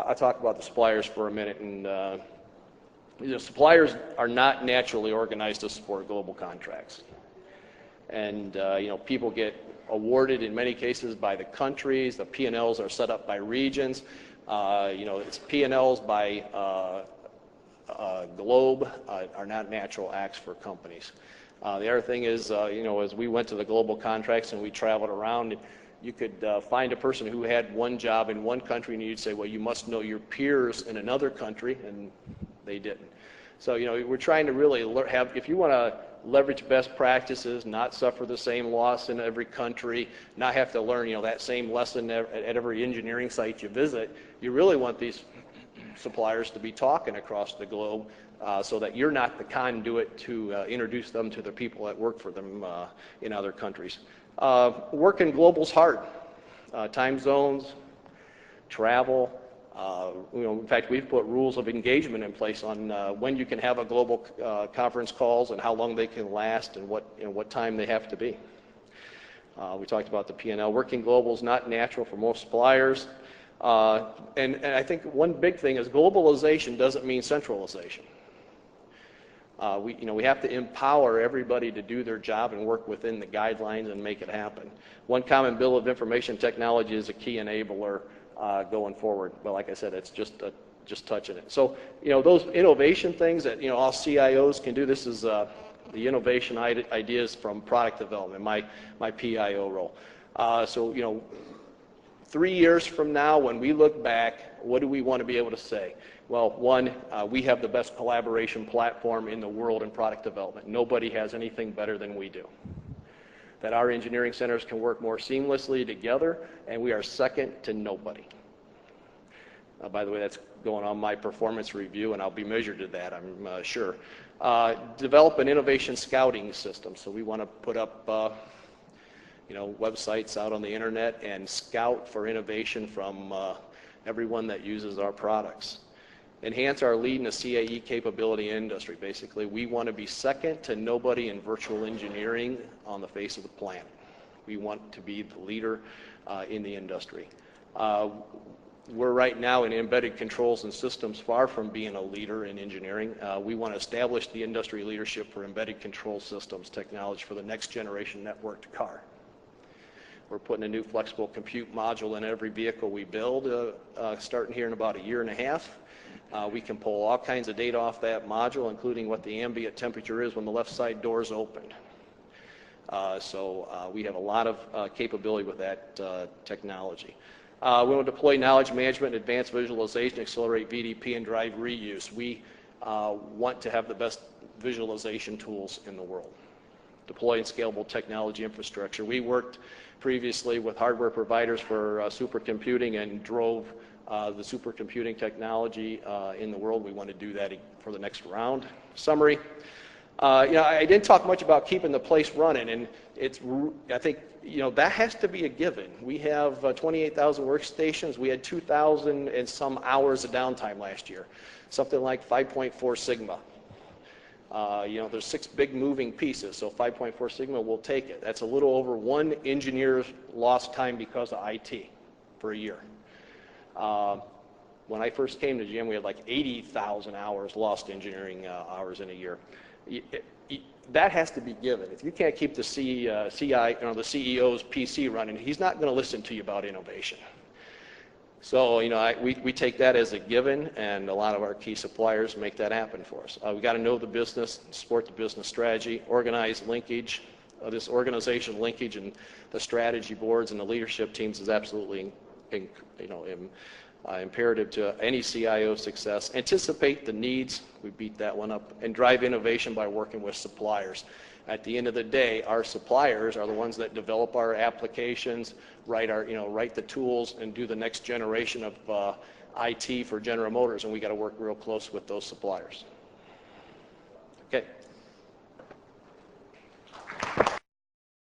I'll talk about the suppliers for a minute. And suppliers are not naturally organized to support global contracts. And people get awarded in many cases by the countries. The P&Ls are set up by regions. It's P&Ls by globe are not natural acts for companies. The other thing is, as we went to the global contracts and we traveled around, you could find a person who had one job in one country, and you'd say, well, you must know your peers in another country, and they didn't. So, we're trying to really if you want to leverage best practices, not suffer the same loss in every country, not have to learn, that same lesson at every engineering site you visit, you really want these suppliers to be talking across the globe so that you're not the conduit to introduce them to the people that work for them in other countries. Working global's hard. Time zones, travel. In fact, we've put rules of engagement in place on when you can have a global conference calls and how long they can last and what time they have to be. We talked about the P&L. Working global is not natural for most suppliers. And I think one big thing is globalization doesn't mean centralization. We have to empower everybody to do their job and work within the guidelines and make it happen. One common bill of information technology is a key enabler going forward. But like I said, it's just touching it. So those innovation things that all CIOs can do. This is the innovation ideas from product development, my PIO role. So 3 years from now, when we look back, what do we want to be able to say? Well, one, we have the best collaboration platform in the world in product development. Nobody has anything better than we do. That our engineering centers can work more seamlessly together, and we are second to nobody. By the way, that's going on my performance review, and I'll be measured to that, I'm sure. Develop an innovation scouting system. So we want to put up websites out on the internet and scout for innovation from everyone that uses our products. Enhance our lead in the CAE capability industry. Basically, we want to be second to nobody in virtual engineering on the face of the planet. We want to be the leader in the industry. We're right now in embedded controls and systems far from being a leader in engineering. We want to establish the industry leadership for embedded control systems technology for the next generation networked car. We're putting a new flexible compute module in every vehicle we build, starting here in about a year and a half. We can pull all kinds of data off that module, including what the ambient temperature is when the left side door is opened. So we have a lot of capability with that technology. We want to deploy knowledge management, advanced visualization, accelerate VDP, and drive reuse. We want to have the best visualization tools in the world. Deploy and scalable technology infrastructure. We worked previously with hardware providers for supercomputing and drove the supercomputing technology in the world. We want to do that for the next round. Summary. I didn't talk much about keeping the place running, and I think that has to be a given. We have 28,000 workstations. We had 2,000 and some hours of downtime last year, something like 5.4 sigma. There's 6 big moving pieces, so 5.4 sigma will take it. That's a little over 1 engineer's lost time because of IT for a year. When I first came to GM, we had like 80,000 hours lost engineering hours in a year. That has to be given. If you can't keep the CEO's PC running, he's not going to listen to you about innovation. So, we take that as a given, and a lot of our key suppliers make that happen for us. We've got to know the business, support the business strategy, organize linkage. This organization linkage and the strategy boards and the leadership teams is absolutely imperative to any CIO success. Anticipate the needs, we beat that one up, and drive innovation by working with suppliers. At the end of the day, our suppliers are the ones that develop our applications, write the tools, and do the next generation of IT for General Motors, and we got to work real close with those suppliers. Okay.